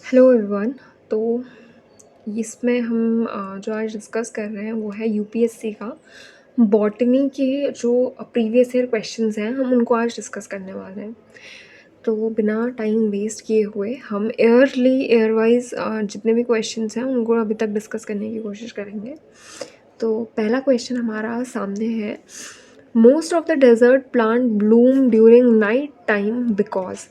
Hello everyone. तो इसमें हम जो आज डिस्कस कर रहे हैं वो है यूपीएससी का बॉटनी के जो प्रीवियस ईयर क्वेश्चंस हैं हम उनको आज डिस्कस करने वाले हैं। तो बिना टाइम वेस्ट किए हुए हम एयर वाइज जितने भी क्वेश्चंस हैं उनको अभी तक डिस्कस करने की कोशिश करेंगे। तो पहला क्वेश्चन हमारा सामने है, most of the desert plant bloom during night time because.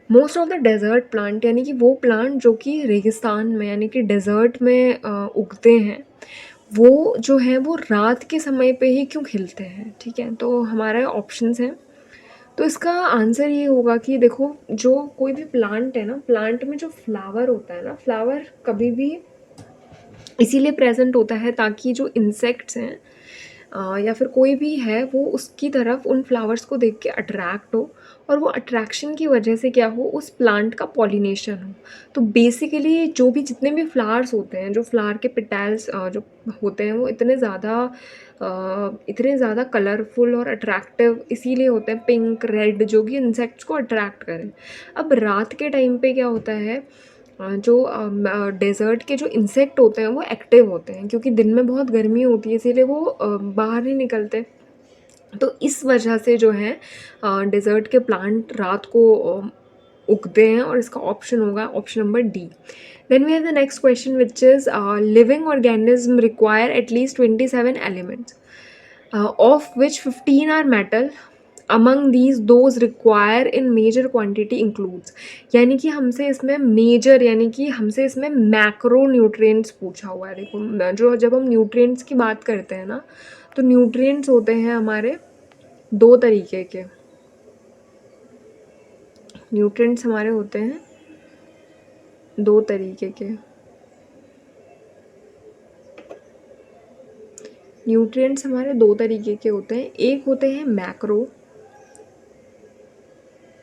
Most of the desert plant यानी कि वो प्लांट जो कि रेगिस्तान में यानी कि डेजर्ट में उगते हैं, वो जो है वो रात के समय पे ही क्यों खिलते हैं। ठीक है, तो हमारे ऑप्शंस हैं। तो इसका आंसर ये होगा कि देखो, जो कोई भी प्लांट है ना, प्लांट में जो फ्लावर होता है ना, फ्लावर कभी भी इसीलिए प्रेजेंट होता है ताकि जो इंसेक्ट्स हैं या फिर कोई भी है वो उसकी तरफ उन फ्लावर्स को देख के अट्रैक्ट हो, और वो अट्रैक्शन की वजह से क्या हो, उस प्लांट का पॉलिनेशन हो। तो बेसिकली जो भी जितने भी फ्लावर्स होते हैं, जो फ्लावर के पेटल्स जो होते हैं वो इतने ज़्यादा कलरफुल और अट्रैक्टिव इसीलिए होते हैं, पिंक रेड, जो कि इंसेक्ट्स को अट्रैक्ट करें। अब रात के टाइम पे क्या होता है, जो डेज़र्ट के जो इंसेक्ट होते हैं वो एक्टिव होते हैं, क्योंकि दिन में बहुत गर्मी होती है इसीलिए वो बाहर नहीं निकलते। तो इस वजह से जो है डेज़र्ट के प्लांट रात को उगते हैं, और इसका ऑप्शन होगा option number D. Then we have the next question which is, living organism require at least 27 elements of which 15 are metal. Among these those require in major quantity includes। यानी कि हमसे इसमें मेजर यानी कि हमसे इसमें मैक्रो न्यूट्रिएंट्स पूछा हुआ है। देखो, जो जब हम न्यूट्रिएंट्स की बात करते हैं ना, तो न्यूट्रिएंट्स होते हैं हमारे दो तरीके के। न्यूट्रिएंट्स हमारे होते हैं दो तरीके के। न्यूट्रिएंट्स हमारे दो तरीके के होते हैं, एक होते हैं मैक्रो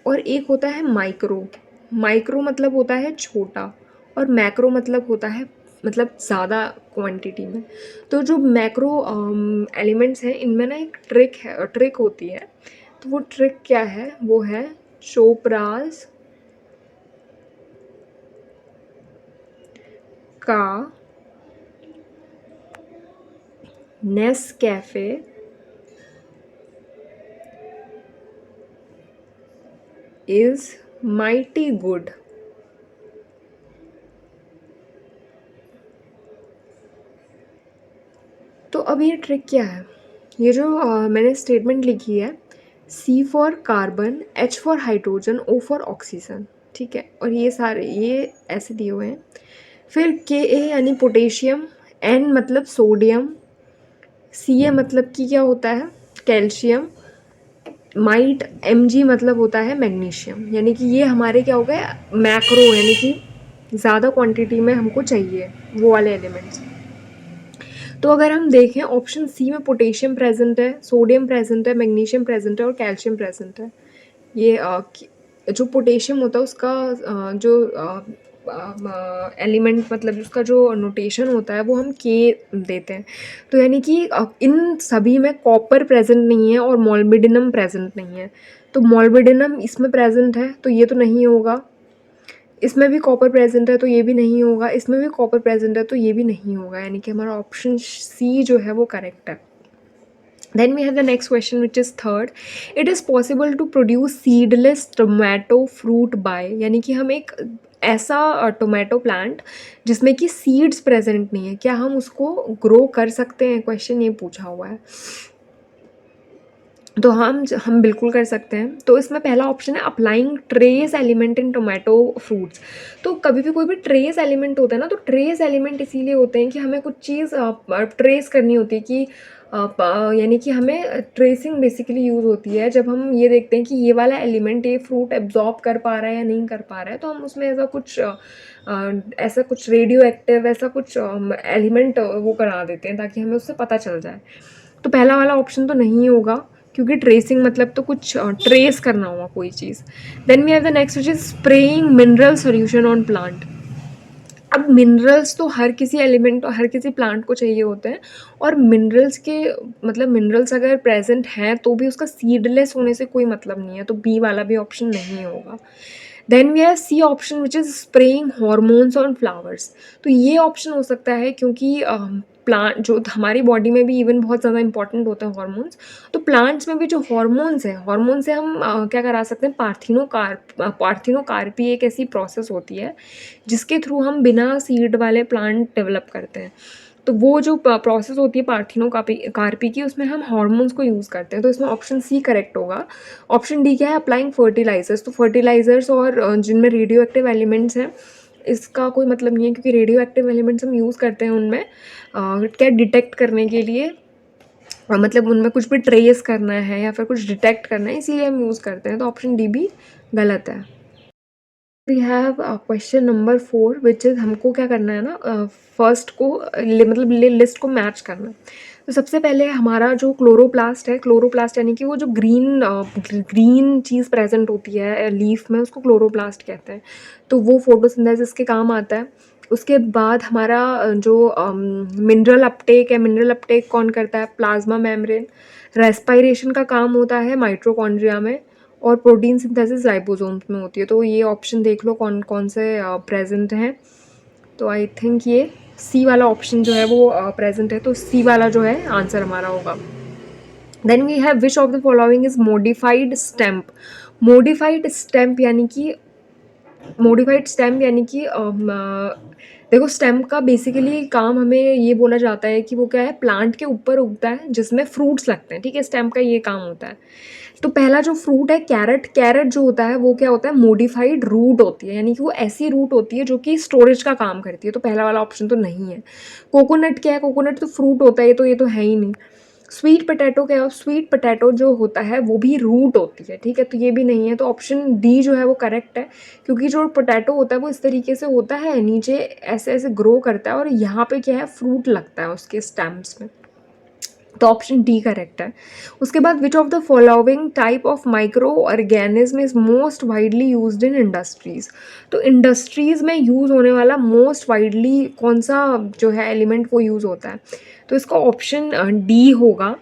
और एक होता है माइक्रो। माइक्रो मतलब होता है छोटा, और मैक्रो मतलब होता है मतलब ज़्यादा क्वांटिटी में। तो जो मैक्रो एलिमेंट्स हैं इनमें ना एक ट्रिक होती है। तो वो ट्रिक क्या है, वो है चोपराज का नेस्कैफे इज़ माइटी गुड। तो अब ये ट्रिक क्या है, ये जो मैंने स्टेटमेंट लिखी है, C for carbon, H for hydrogen, O for oxygen. ठीक है, और ये सारे ये ऐसे दिए हुए हैं। फिर Ka यानी पोटेशियम, N मतलब सोडियम, Ca मतलब कि क्या होता है कैल्शियम, माइट Mg मतलब होता है मैग्नीशियम। यानी कि ये हमारे क्या हो गए मैक्रो, यानी कि ज़्यादा क्वांटिटी में हमको चाहिए वो वाले एलिमेंट्स। तो अगर हम देखें ऑप्शन सी में पोटेशियम प्रेजेंट है, सोडियम प्रेजेंट है, मैग्नीशियम प्रेजेंट है और कैल्शियम प्रेजेंट है। ये जो पोटेशियम होता है उसका जो एलिमेंट मतलब उसका जो नोटेशन होता है वो हम के देते हैं। तो यानी कि इन सभी में कॉपर प्रेजेंट नहीं है और मोल्बिडिनम प्रेजेंट नहीं है। तो मोल्बिडिनम इसमें प्रेजेंट है तो ये तो नहीं होगा, इसमें भी कॉपर प्रेजेंट है तो ये भी नहीं होगा, इसमें भी कॉपर प्रेजेंट है तो ये भी नहीं होगा। यानी कि हमारा ऑप्शन सी जो है वो करेक्ट है। Then we have the next question which is third. It is possible to produce seedless tomato fruit by, यानी कि हम एक ऐसा टोमेटो प्लांट जिसमें कि सीड्स प्रेजेंट नहीं है, क्या हम उसको ग्रो कर सकते हैं, क्वेश्चन ये पूछा हुआ है। तो हम बिल्कुल कर सकते हैं। तो इसमें पहला ऑप्शन है applying trace element in tomato fruits. तो कभी भी कोई भी ट्रेस एलिमेंट होता है ना, तो ट्रेस एलिमेंट इसीलिए होते हैं कि हमें कुछ चीज़ ट्रेस करनी होती है कि यानी कि हमें ट्रेसिंग बेसिकली यूज़ होती है जब हम ये देखते हैं कि ये वाला एलिमेंट ये फ्रूट एब्जॉर्ब कर पा रहा है या नहीं कर पा रहा है, तो हम उसमें ऐसा कुछ रेडियो एक्टिव ऐसा कुछ एलिमेंट वो करा देते हैं ताकि हमें उससे पता चल जाए। तो पहला वाला ऑप्शन तो नहीं होगा, क्योंकि ट्रेसिंग मतलब तो कुछ ट्रेस करना होगा कोई चीज़। Then we have the next which is spraying mineral solution on plant. अब मिनरल्स तो हर किसी एलिमेंट हर किसी प्लांट को चाहिए होते हैं, और मिनरल्स के मतलब मिनरल्स अगर प्रेजेंट हैं तो भी उसका सीडलेस होने से कोई मतलब नहीं है, तो बी वाला भी ऑप्शन नहीं होगा। Then we have C option which is spraying hormones on flowers. तो ये ऑप्शन हो सकता है क्योंकि प्लांट जो हमारी बॉडी में भी इवन बहुत ज़्यादा इंपॉर्टेंट होते हैं हॉर्मोन्स, तो प्लांट्स में भी जो हॉर्मोन्स हैं, हॉर्मोन से हम क्या करा सकते हैं, पार्थिनोकार्पी एक ऐसी प्रोसेस होती है जिसके थ्रू हम बिना सीड वाले प्लांट डेवलप करते हैं। तो वो जो प्रोसेस होती है कार्पी की, उसमें हम हार्मोन्स को यूज़ करते हैं। तो इसमें ऑप्शन सी करेक्ट होगा। ऑप्शन डी क्या है, अप्लाइंग फर्टिलाइजर्स। तो फर्टिलाइजर्स और जिनमें रेडियो एक्टिव एलिमेंट्स हैं, इसका कोई मतलब नहीं है क्योंकि रेडियो एक्टिव एलिमेंट्स हम यूज़ करते हैं उनमें क्या डिटेक्ट करने के लिए, मतलब उनमें कुछ भी ट्रेस करना है या फिर कुछ डिटेक्ट करना है, इसीलिए हम यूज़ करते हैं। तो ऑप्शन डी भी गलत है। We have question number 4 which is हमको क्या करना है ना, फर्स्ट को मतलब लिस्ट को मैच करना है। तो सबसे पहले हमारा जो क्लोरोप्लास्ट है, क्लोरोप्लास्ट यानी कि वो जो ग्रीन चीज़ प्रेजेंट होती है लीफ में, उसको क्लोरोप्लास्ट कहते हैं। तो वो फोटोसिंथेसिस के काम आता है। उसके बाद हमारा जो मिनरल अपटेक है, मिनरल अपटेक कौन करता है, प्लाज्मा मेम्ब्रेन। रेस्पायरेशन का काम होता है माइटोकॉन्ड्रिया में, और प्रोटीन सिंथेसिस राइबोसोम्स में होती है। तो ये ऑप्शन देख लो कौन कौन से प्रेजेंट हैं। तो आई थिंक ये सी वाला ऑप्शन जो है वो प्रेजेंट है, तो सी वाला जो है आंसर हमारा होगा। Then we have which of the following is modified stem. Modified stem यानी कि देखो स्टेम का बेसिकली काम हमें ये बोला जाता है कि वो क्या है, प्लांट के ऊपर उगता है जिसमें फ्रूट्स लगते हैं, ठीक है। स्टेम का ये काम होता है। तो पहला जो फ्रूट है कैरेट, कैरेट जो होता है वो क्या होता है, मॉडिफाइड रूट होती है, यानी कि वो ऐसी रूट होती है जो कि स्टोरेज का काम करती है। तो पहला वाला ऑप्शन तो नहीं है। कोकोनट क्या है, कोकोनट तो फ्रूट होता है, तो ये तो है ही नहीं। स्वीट पोटैटो क्या है, स्वीट पोटैटो जो होता है वो भी रूट होती है, ठीक है, तो ये भी नहीं है। तो ऑप्शन डी जो है वो करेक्ट है, क्योंकि जो पोटैटो होता है वो इस तरीके से होता है, नीचे ऐसे ऐसे ग्रो करता है, और यहाँ पे क्या है, फ्रूट लगता है उसके स्टेम्स में। तो ऑप्शन डी करेक्ट है। उसके बाद विच of the following type of micro organism is most widely used in industries. तो इंडस्ट्रीज में यूज़ होने वाला मोस्ट वाइडली कौन सा जो है एलिमेंट वो यूज़ होता है, तो इसका ऑप्शन डी होगा,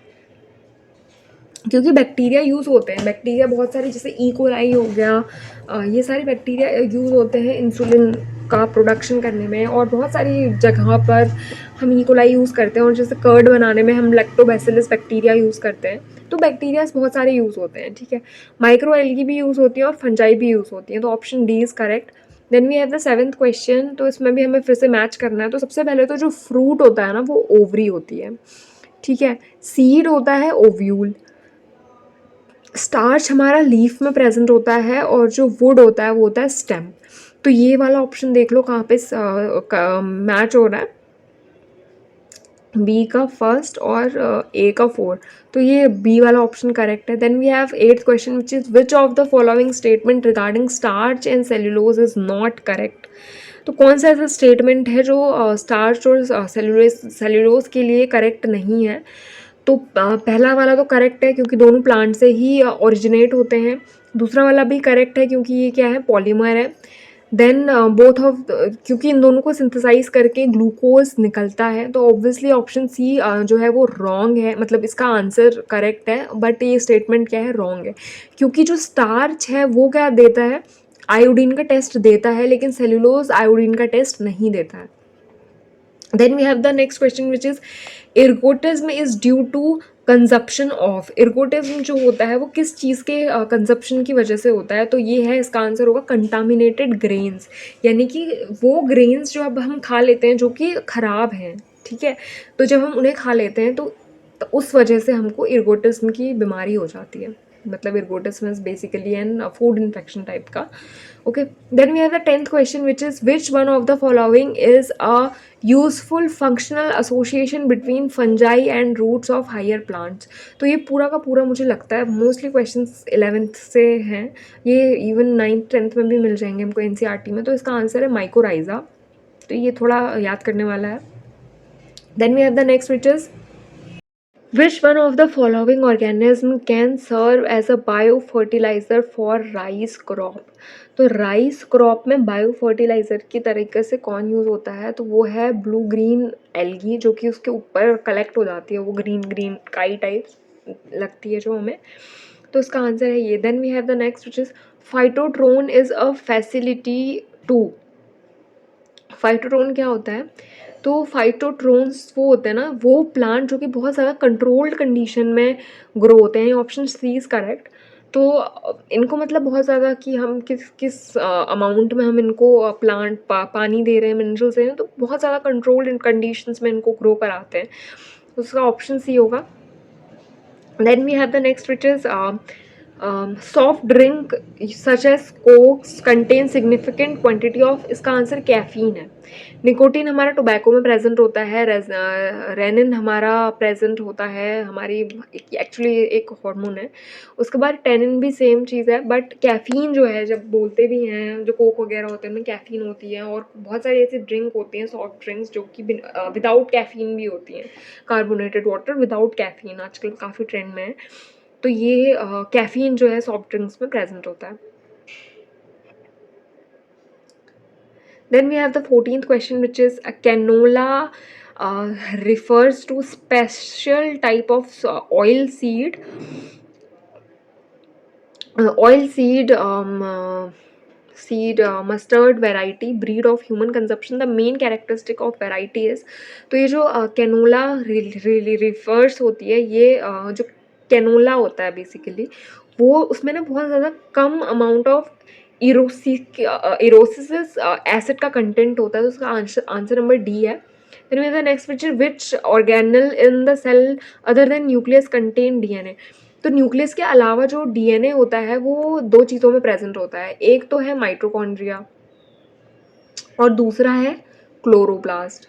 क्योंकि बैक्टीरिया यूज़ होते हैं। बैक्टीरिया बहुत सारे, जैसे ई कोलाई हो गया, ये सारे बैक्टीरिया यूज़ होते हैं इंसुलिन का प्रोडक्शन करने में, और बहुत सारी जगह पर हम ई कोलाई यूज़ करते हैं, और जैसे कर्ड बनाने में हम लैक्टोबैसिलस बैक्टीरिया यूज़ करते हैं। तो बैक्टीरियाज बहुत सारे यूज़ होते हैं, ठीक है। माइक्रो एल्गी भी यूज़ होती है और फंजाई भी यूज़ होती हैं। तो option D is correct. Then we have the 7th question. तो इसमें भी हमें फिर से मैच करना है। तो सबसे पहले तो जो फ्रूट होता है ना वो ओवरी होती है, ठीक है। सीड होता है ओव्यूल। स्टार्च हमारा लीफ में प्रेजेंट होता है, और जो वुड होता है वो होता है स्टेम। तो ये वाला ऑप्शन देख लो कहाँ पे मैच हो रहा है, बी का फर्स्ट और ए का 4। तो ये बी वाला ऑप्शन करेक्ट है। Then we have 8th question which is which of the following statement regarding starch and cellulose is not correct. तो कौन सा ऐसा स्टेटमेंट है जो स्टार्च और सेल्यूलोज के लिए करेक्ट नहीं है। तो पहला वाला तो करेक्ट है क्योंकि दोनों प्लांट से ही ओरिजिनेट होते हैं। दूसरा वाला भी करेक्ट है क्योंकि ये क्या है, पॉलीमर है। देन बोथ ऑफ, क्योंकि इन दोनों को सिंथेसाइज करके ग्लूकोज निकलता है, तो ऑब्वियसली ऑप्शन सी जो है वो रॉन्ग है, मतलब इसका आंसर करेक्ट है, बट ये स्टेटमेंट क्या है, रॉन्ग है। क्योंकि जो स्टार्च है वो क्या देता है, आयोडीन का टेस्ट देता है, लेकिन सेलुलोज आयोडीन का टेस्ट नहीं देता है। Then we have the next question which is ergotism is due to consumption of. Ergotism जो होता है वो किस चीज़ के कंजप्शन की वजह से होता है, तो ये है, इसका आंसर होगा कंटामिनेटेड ग्रेन्स, यानी कि वो ग्रेन्स जो अब हम खा लेते हैं जो कि ख़राब हैं, ठीक है। तो जब हम उन्हें खा लेते हैं तो उस वजह से हमको इर्गोटिज्म की बीमारी हो जाती है। मतलब ergotism is basically an food infection type का। Okay, then we have the 10th question which is which one of the following is a useful functional association between fungi and roots of higher plants। तो ये पूरा का पूरा मुझे लगता है mostly questions 11th से हैं, ये इवन 9th 10th में भी मिल जाएंगे हमको एनसीईआरटी में। तो इसका आंसर है माइकोराइजा। तो ये थोड़ा याद करने वाला है। Then we have the next which is Which one of the following organism can serve as a biofertilizer for rice crop? तो राइस क्रॉप में बायो फर्टिलाइज़र की तरीके से कौन यूज़ होता है, तो वो है ब्लू ग्रीन एल्गी, जो कि उसके ऊपर कलेक्ट हो जाती है, वो ग्रीन ग्रीन काई टाइप लगती है जो हमें। तो इसका आंसर है ये। Then we have the next which is phytotron is a facility to. Phytotron क्या होता है? तो फाइटोट्रोन्स वो होते हैं ना, वो प्लांट जो कि बहुत ज़्यादा कंट्रोल्ड कंडीशन में ग्रो होते हैं। Option C is correct. तो इनको मतलब बहुत ज़्यादा कि हम किस किस अमाउंट में हम इनको पानी दे रहे हैं, मिनरल्स दे रहे हैं, तो बहुत ज़्यादा कंट्रोल्ड कंडीशंस में इनको ग्रो कराते हैं। तो उसका ऑप्शन सी होगा। Then we have the next, which is soft drink such as cokes contain significant quantity of, इसका आंसर कैफीन है। निकोटीन हमारा टोबैको में प्रेजेंट होता है, रेनिन हमारा प्रेजेंट होता है, हमारी एक्चुअली एक हार्मोन है। उसके बाद टेनिन भी सेम चीज़ है, बट कैफीन जो है, जब बोलते भी हैं जो कोक वगैरह होते हैं उनमें कैफीन होती है, और बहुत सारी ऐसी ड्रिंक होती हैं सॉफ्ट ड्रिंक्स जो कि विदाउट कैफीन भी होती हैं। कार्बोनेटेड वाटर विदाउट कैफीन आजकल काफ़ी ट्रेंड में है। तो ये कैफीन जो है सॉफ्ट ड्रिंक्स में प्रेजेंट होता है। Then we have the 14th question, which is a canola refers to special type of oil seed. Mustard variety breed of human consumption. The main characteristic of variety is, तो ये जो canola refers होती है, ये जो canola होता है basically, वो उसमें ना बहुत ज़्यादा कम अमाउंट ऑफ इरोसिस एसिड का कंटेंट होता है। तो उसका आंसर नंबर डी है। Then we have the next, which organelle in the cell other than nucleus contain DNA. तो न्यूक्लियस के अलावा जो डीएनए होता है वो दो चीज़ों में प्रेजेंट होता है। एक तो है माइटोकॉन्ड्रिया और दूसरा है क्लोरोप्लास्ट।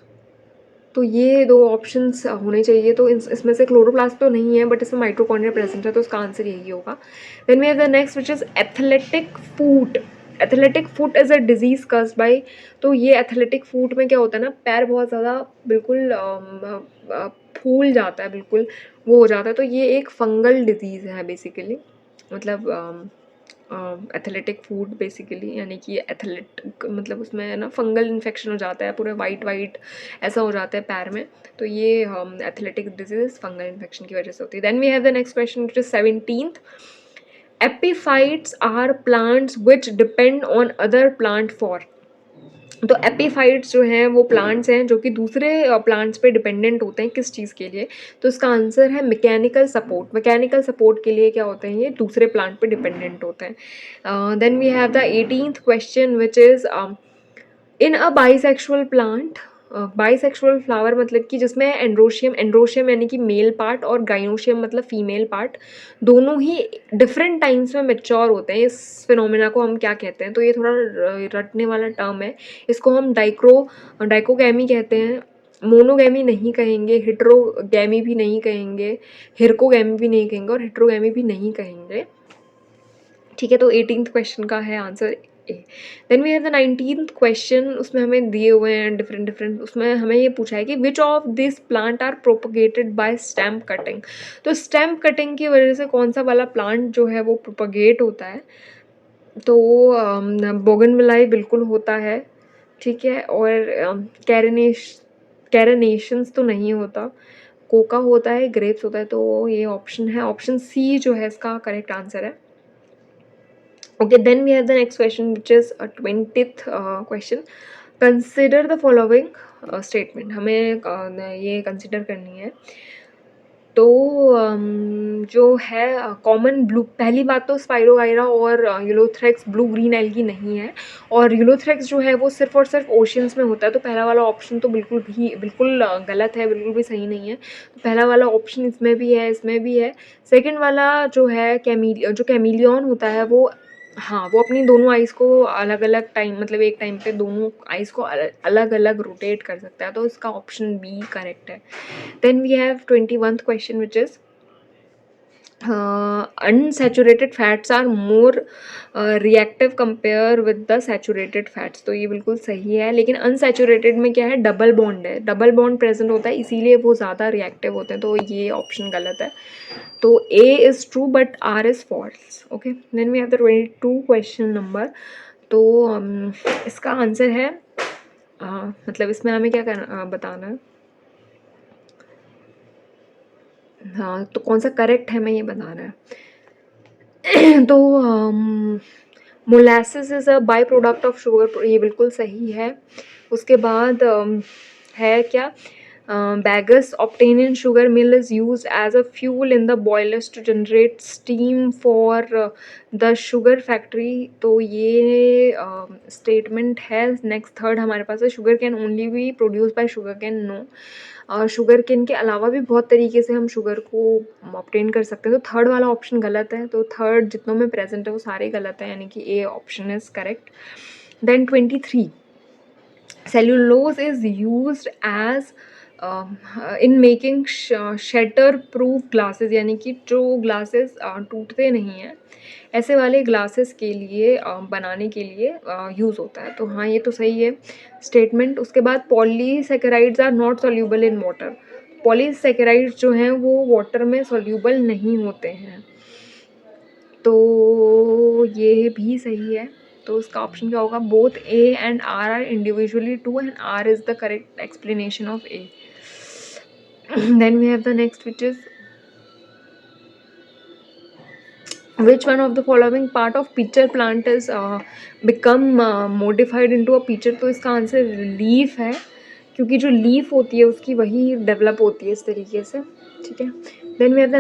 तो ये दो ऑप्शंस होने चाहिए। तो इसमें से क्लोरोप्लास्ट तो नहीं है, बट इसमें माइटोकॉन्ड्रिया प्रेजेंट है, तो उसका आंसर यही होगा। Then we have the next, which is athletic foot. Athletic foot is a disease caused by. तो ये एथलेटिक फूट में क्या होता है ना, पैर बहुत ज़्यादा बिल्कुल फूल जाता है, बिल्कुल वो हो जाता है। तो ये एक फंगल डिजीज़ है बेसिकली, मतलब एथलेटिक फूड बेसिकली, यानी कि एथलेट मतलब उसमें ना फंगल इन्फेक्शन हो जाता है, पूरे वाइट वाइट ऐसा हो जाता है पैर में। तो ये एथलेटिक डिजीज फंगल इन्फेक्शन की वजह से होती है। Then we have the next question, which is 17th। Epiphytes are plants which depend on other plant for. तो एपीफाइट्स जो हैं वो प्लांट्स हैं जो कि दूसरे प्लांट्स पे डिपेंडेंट होते हैं, किस चीज़ के लिए? तो इसका आंसर है मैकेनिकल सपोर्ट। मैकेनिकल सपोर्ट के लिए क्या होते हैं, ये दूसरे प्लांट पे डिपेंडेंट होते हैं। Then we have the 18th question, which is in a bisexual plant. Bisexual flower मतलब कि जिसमें एंड्रोशियम, एंड्रोशियम यानी कि मेल पार्ट, और गाइनोशियम मतलब फीमेल पार्ट, दोनों ही डिफरेंट टाइम्स में मैच्योर होते हैं। इस फिनोमेना को हम क्या कहते हैं? तो ये थोड़ा रटने वाला टर्म है। इसको हम डाइकोगैमी कहते हैं। मोनोगैमी नहीं कहेंगे, हेट्रोगैमी भी नहीं कहेंगे, हिरकोगैमी भी नहीं कहेंगे, और हेट्रोगैमी भी नहीं कहेंगे। ठीक है, तो 18th क्वेश्चन का है answer A. Then we have the 19th question. उसमें हमें दिए हुए हैं डिफरेंट, उसमें हमें ये पूछा है कि which of this plant are propagated by stem cutting. तो स्टेम कटिंग की वजह से कौन सा वाला प्लांट जो है वो प्रोपगेट होता है? तो बोगनविलाई बिल्कुल होता है, ठीक है, और कैरेनेशंस तो नहीं होता, कोका होता है, ग्रेप्स होता है। तो ये ऑप्शन है, ऑप्शन सी जो है इसका करेक्ट आंसर है। Okay, then we have the next question, which is a 20th question. Consider the following statement. हमें ये consider करनी है। तो जो है कॉमन ब्लू, पहली बात तो स्पाइरोगाइरा और यूलोथ्रेक्स ब्लू ग्रीन एल्गी नहीं है, और यूलोथ्रेक्स जो है वो सिर्फ और सिर्फ ओशियंस में होता है। तो पहला वाला ऑप्शन तो बिल्कुल गलत है, बिल्कुल भी सही नहीं है। तो पहला वाला ऑप्शन इसमें भी है, इसमें भी है। सेकंड वाला जो है जो कैमिलियन होता है वो, हाँ, वो अपनी दोनों आइज़ को अलग अलग टाइम, मतलब एक टाइम पे दोनों आइज़ को अलग अलग रोटेट कर सकता है। तो इसका ऑप्शन बी करेक्ट है। Then we have 21th question, which is unsaturated fats are more reactive compare with the saturated fats. तो ये बिल्कुल सही है, लेकिन अनसैचुरेटेड में क्या है, डबल बॉन्ड है, डबल बॉन्ड प्रेजेंट होता है, इसीलिए वो ज़्यादा रिएक्टिव होते हैं। तो ये ऑप्शन गलत है। तो A is true but R is false. Okay, then we have the 22 question number. तो इसका आंसर है मतलब इसमें हमें क्या करना बताना है, हाँ, तो कौन सा करेक्ट है हमें ये बताना है। तो molasses is a by product of sugar, ये बिल्कुल सही है। उसके बाद है क्या, Bagasse obtained in sugar mill is used as a fuel in the boilers to generate steam for the sugar factory। तो ये स्टेटमेंट है। नेक्स्ट थर्ड हमारे पास है, sugar cane only be produce by sugar cane. No, sugar cane के अलावा भी बहुत तरीके से हम शुगर को ऑब्टेन कर सकते हैं। तो थर्ड वाला ऑप्शन गलत है। तो थर्ड जितनों में प्रेजेंट है वो सारे गलत हैं, यानी कि A option is correct. Then 23, cellulose is used as in making shatter proof glasses, यानी कि जो ग्लासेस टूटते नहीं हैं ऐसे वाले ग्लासेस के लिए बनाने के लिए यूज़ होता है। तो हाँ, ये तो सही है स्टेटमेंट। उसके बाद polysaccharides are not soluble in water, polysaccharides जो हैं वो वाटर में सॉल्यूबल नहीं होते हैं। तो ये भी सही है। तो इसका ऑप्शन क्या होगा, both A and R are individually true and R is the correct explanation of A. Then we have the next which is which one of the following part of pitcher plant is become modified into a pitcher। तो इसका answer leaf है, क्योंकि जो leaf होती है उसकी वही develop होती है इस तरीके से, ठीक है। Then we have the